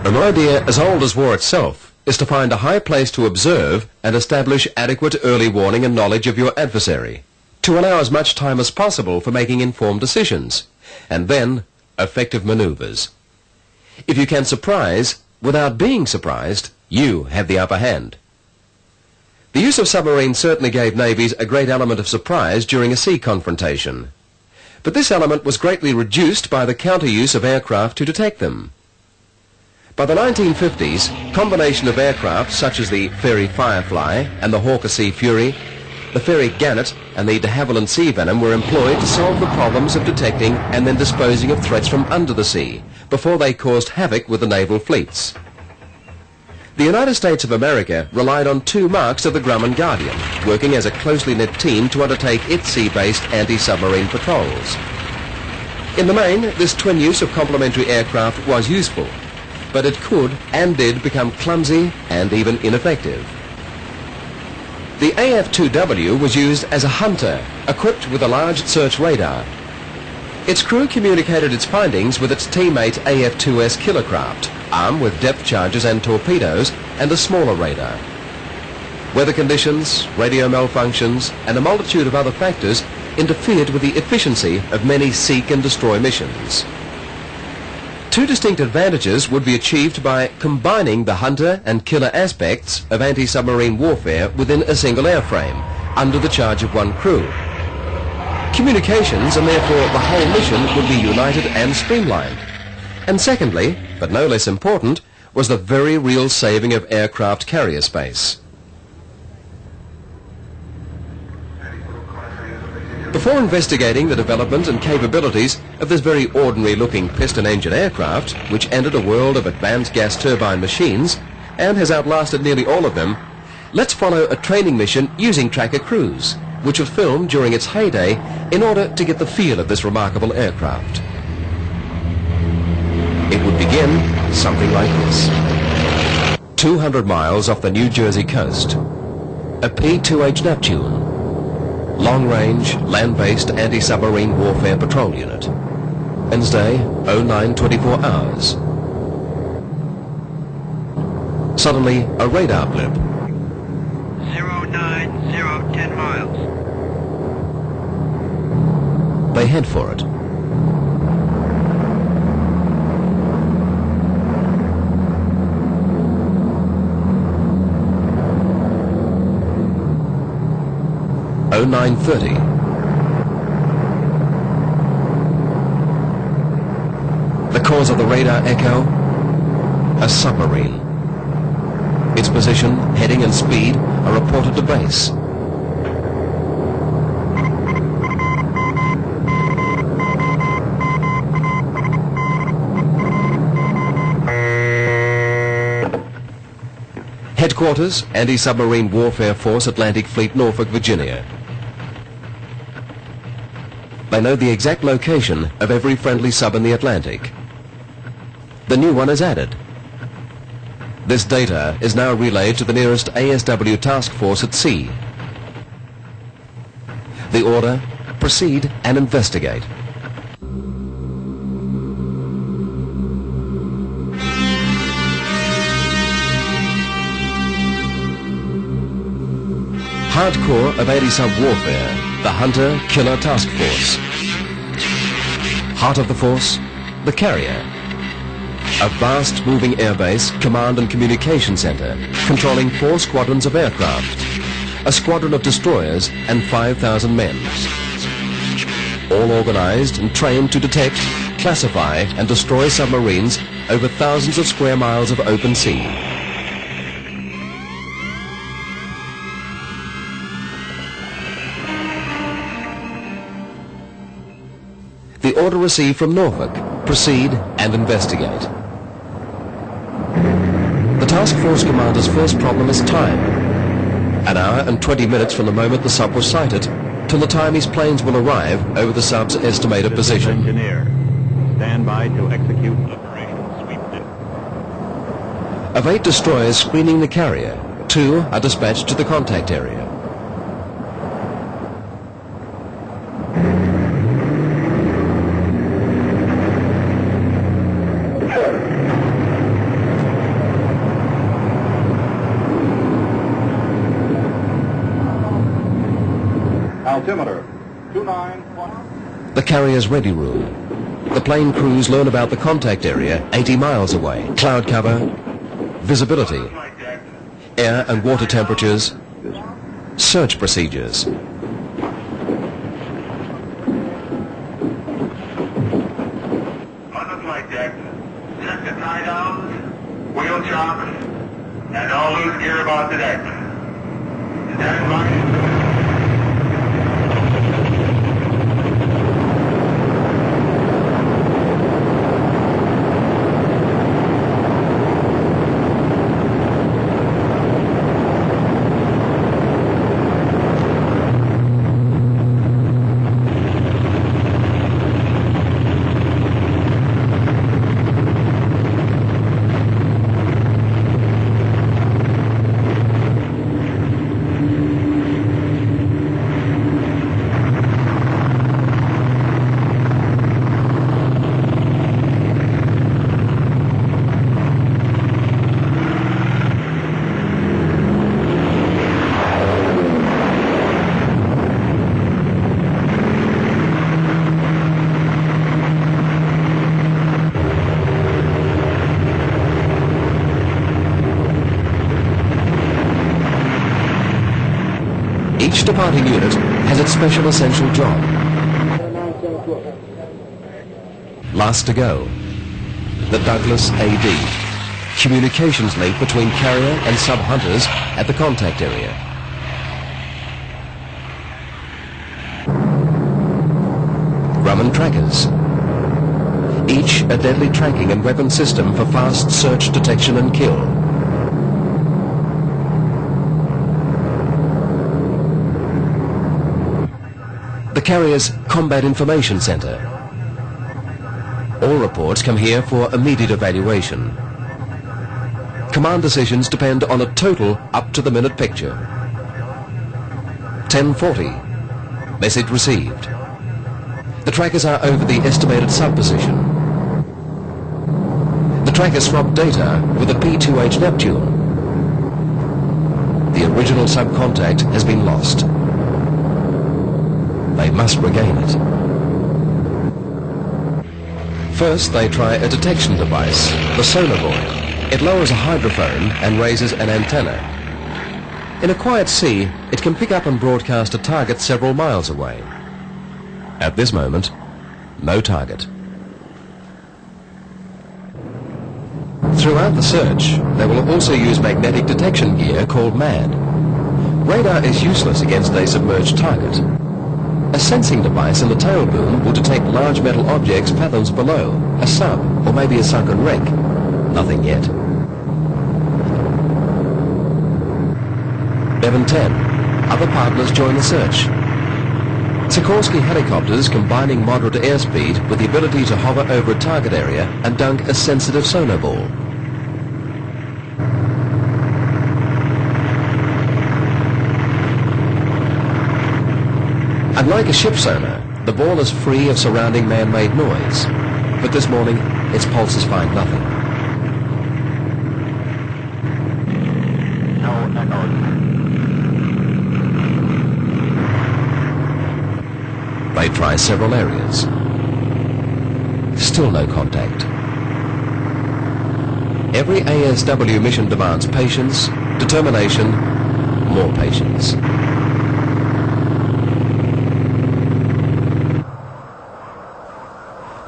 An idea as old as war itself is to find a high place to observe and establish adequate early warning and knowledge of your adversary, to allow as much time as possible for making informed decisions, and then effective maneuvers. If you can surprise without being surprised, you have the upper hand. The use of submarines certainly gave navies a great element of surprise during a sea confrontation. But this element was greatly reduced by the counter-use of aircraft to detect them. By the 1950s, combination of aircraft such as the Fairey Firefly and the Hawker Sea Fury, the Fairey Gannet and the de Havilland Sea Venom were employed to solve the problems of detecting and then disposing of threats from under the sea before they caused havoc with the naval fleets. The United States of America relied on two marks of the Grumman Guardian, working as a closely knit team to undertake its sea-based anti-submarine patrols. In the main, this twin use of complementary aircraft was useful, but it could and did become clumsy and even ineffective. The AF-2W was used as a hunter, equipped with a large search radar. Its crew communicated its findings with its teammate AF-2S killercraft, armed with depth charges and torpedoes and a smaller radar. Weather conditions, radio malfunctions, and a multitude of other factors interfered with the efficiency of many seek and destroy missions. Two distinct advantages would be achieved by combining the hunter and killer aspects of anti-submarine warfare within a single airframe, under the charge of one crew. Communications, and therefore the whole mission, would be united and streamlined. And secondly, but no less important, was the very real saving of aircraft carrier space. Before investigating the development and capabilities of this very ordinary-looking piston-engine aircraft, which entered a world of advanced gas turbine machines and has outlasted nearly all of them, let's follow a training mission using tracker crews, which was filmed during its heyday in order to get the feel of this remarkable aircraft. It would begin something like this. 200 miles off the New Jersey coast, a P-2H Neptune, long-range, land-based anti-submarine warfare patrol unit. Wednesday, 09:24 hours. Suddenly, a radar blip. 09010 miles. They head for it. Oh, 09:30. The cause of the radar echo? A submarine. Its position, heading and speed are reported to base. Headquarters, Anti-Submarine Warfare Force, Atlantic Fleet, Norfolk, Virginia. They know the exact location of every friendly sub in the Atlantic. The new one is added. This data is now relayed to the nearest ASW task force at sea. The order: proceed and investigate. Hardcore of anti-sub warfare, the Hunter-Killer Task Force. Heart of the force, the carrier. A vast moving airbase, command and communication center, controlling 4 squadrons of aircraft, a squadron of destroyers and 5,000 men. All organized and trained to detect, classify and destroy submarines over thousands of square miles of open sea. The order received from Norfolk: proceed and investigate. The task force commander's first problem is time. An hour and 20 minutes from the moment the sub was sighted till the time his planes will arrive over the sub's estimated position. Engineer, stand by to execute Operation Sweep 2. Of 8 destroyers screening the carrier, 2 are dispatched to the contact area. Altimeter 2920. The carrier's ready room. The plane crews learn about the contact area 80 miles away. Cloud cover, visibility, air and water temperatures, search procedures. On the flight deck, check the tie downs, wheel chocks, and all loose gear about the deck. Stand by. Each departing unit has its special essential job. Last to go, the Douglas AD, communications link between carrier and sub-hunters at the contact area. Grumman trackers, each a deadly tracking and weapon system for fast search, detection and kill. The carrier's Combat Information Center. All reports come here for immediate evaluation. Command decisions depend on a total up-to-the-minute picture. 10:40. Message received. The trackers are over the estimated sub-position. The trackers swap data with a P-2H Neptune. The original sub-contact has been lost. They must regain it. First, they try a detection device, the sonar buoy. It lowers a hydrophone and raises an antenna. In a quiet sea, it can pick up and broadcast a target several miles away. At this moment, no target. Throughout the search, they will also use magnetic detection gear called MAD. Radar is useless against a submerged target. A sensing device in the tail boom will detect large metal objects fathoms below, a sub, or maybe a sunken wreck. Nothing yet. 11:10. Other partners join the search. Sikorsky helicopters combining moderate airspeed with the ability to hover over a target area and dunk a sensitive sonar ball. Unlike a ship sonar, the ball is free of surrounding man-made noise. But this morning, its pulses find nothing. No echoes. They try several areas. Still no contact. Every ASW mission demands patience, determination, more patience.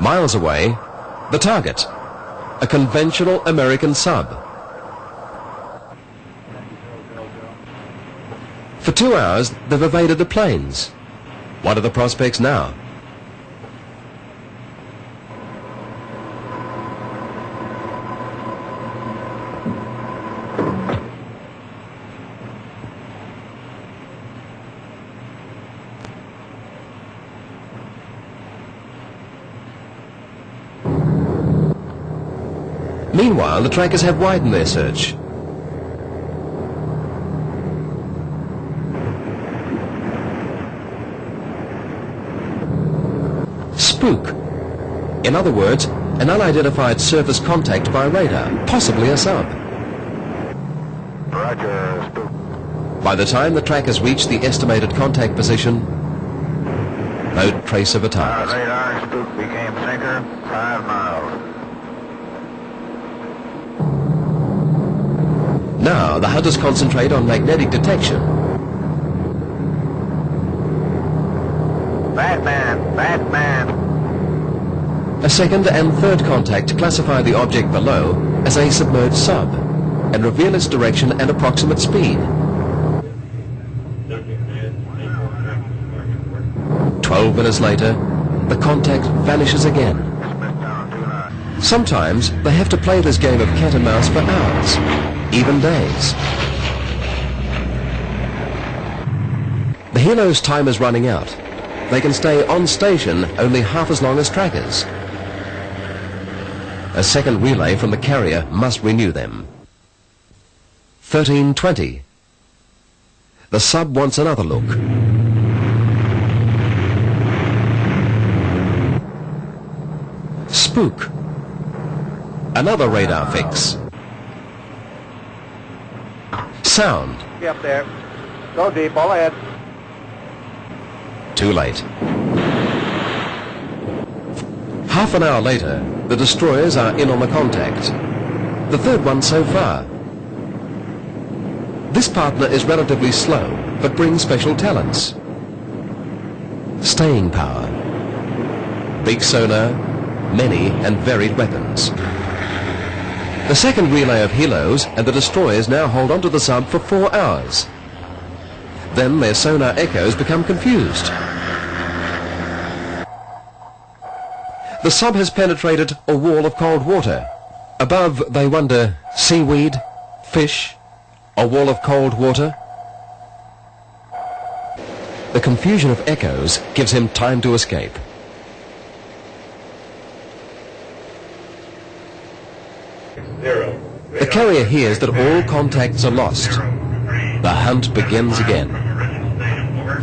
Miles away, the target, a conventional American sub. For 2 hours, they've evaded the planes. What are the prospects now? Meanwhile, the trackers have widened their search. Spook. In other words, an unidentified surface contact by radar, possibly a sub. Roger, Spook. By the time the trackers reach the estimated contact position, No trace of a target. Radar, spook became sinker, 5 miles. Now the hunters concentrate on magnetic detection. Batman, Batman. A second and third contact classify the object below as a submerged sub and reveal its direction and approximate speed. 12 minutes later, the contact vanishes again. Sometimes they have to play this game of cat and mouse for hours, even days. The helo's time is running out. They can stay on station only half as long as trackers. A second relay from the carrier must renew them. 13:20. The sub wants another look. Spook. Another radar fix. Sound. Get up there. Go deep, all ahead. Too late. Half an hour later, the destroyers are in on the contact. The third one so far. This partner is relatively slow, but brings special talents. Staying power. Big sonar, many and varied weapons. The second relay of helos and the destroyers now hold onto the sub for 4 hours. Then their sonar echoes become confused. The sub has penetrated a wall of cold water. Above, they wonder, seaweed, fish, a wall of cold water. The confusion of echoes gives him time to escape. The carrier hears that all contacts are lost. The hunt begins again.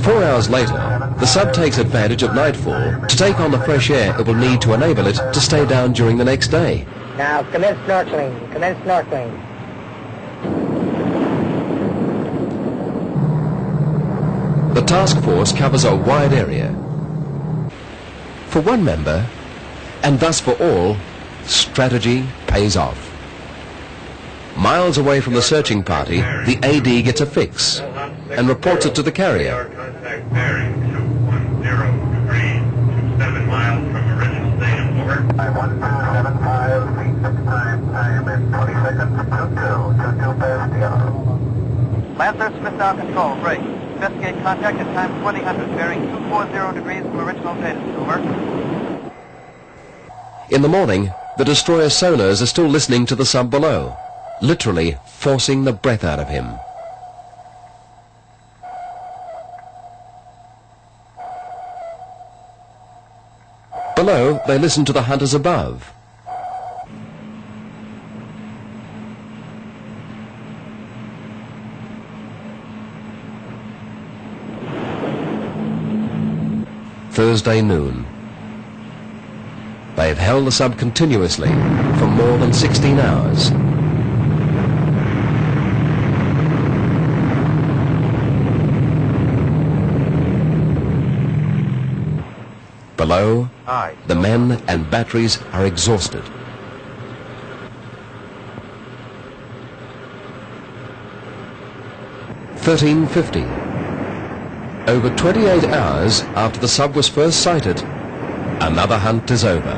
4 hours later, the sub takes advantage of nightfall to take on the fresh air it will need to enable it to stay down during the next day. Now commence snorkeling. Commence snorkeling. The task force covers a wide area. For one member, and thus for all, strategy pays off. Miles away from the searching party, the AD gets a fix and reports it to the carrier. Contact bearing 210 degrees, 27 miles from original station, over. 1275 feet, 6 time in 20 seconds, 22 past the hour. Lancer, Smith down control, break. Investigate contact at time 2000, bearing 240 degrees from original station, over. In the morning, the destroyer sonars are still listening to the sub below, literally forcing the breath out of him. Below, they listen to the hunters above. Thursday noon. They have held the sub continuously for more than 16 hours. Below, the men and batteries are exhausted. $13.50. Over 28 hours after the sub was first sighted, another hunt is over.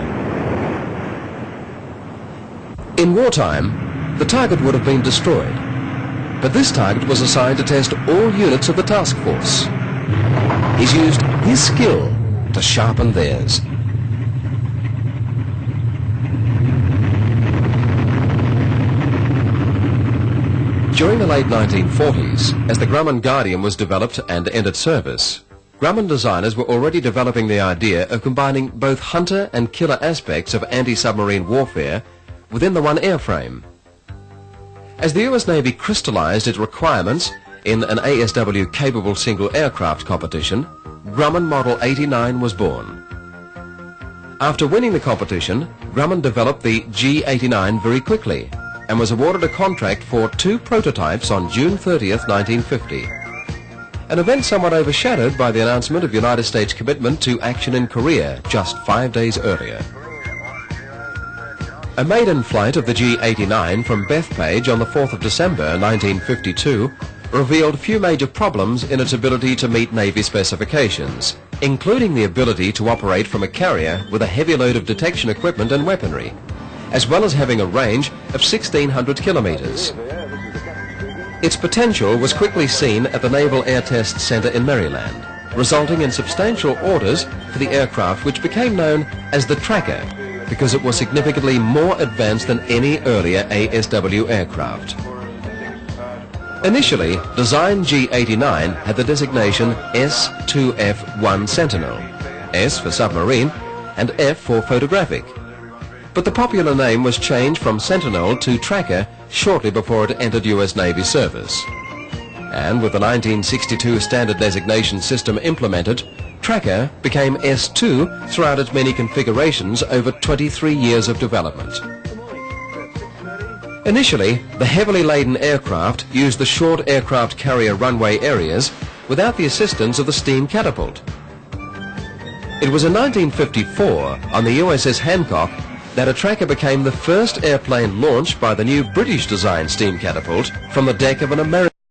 In wartime, the target would have been destroyed, but this target was assigned to test all units of the task force. He's used his skill to sharpen theirs. During the late 1940s, as the Grumman Guardian was developed and entered service, Grumman designers were already developing the idea of combining both hunter and killer aspects of anti-submarine warfare within the one airframe. As the US Navy crystallized its requirements in an ASW-capable single aircraft competition, Grumman Model 89 was born. After winning the competition, Grumman developed the G-89 very quickly and was awarded a contract for 2 prototypes on June 30th, 1950. an event somewhat overshadowed by the announcement of United States commitment to action in Korea just 5 days earlier. A maiden flight of the G-89 from Bethpage on the 4th of December 1952 revealed few major problems in its ability to meet Navy specifications, including the ability to operate from a carrier with a heavy load of detection equipment and weaponry, as well as having a range of 1,600 kilometers. Its potential was quickly seen at the Naval Air Test Center in Maryland, resulting in substantial orders for the aircraft, which became known as the Tracker because it was significantly more advanced than any earlier ASW aircraft. Initially, design G-89 had the designation S-2F-1 Sentinel, S for submarine and F for photographic. But the popular name was changed from Sentinel to Tracker shortly before it entered US Navy service. And with the 1962 standard designation system implemented, Tracker became S2 throughout its many configurations over 23 years of development. Initially, the heavily laden aircraft used the short aircraft carrier runway areas without the assistance of the steam catapult. It was in 1954, on the USS Hancock, that a Tracker became the first airplane launched by the new British-designed steam catapult from the deck of an American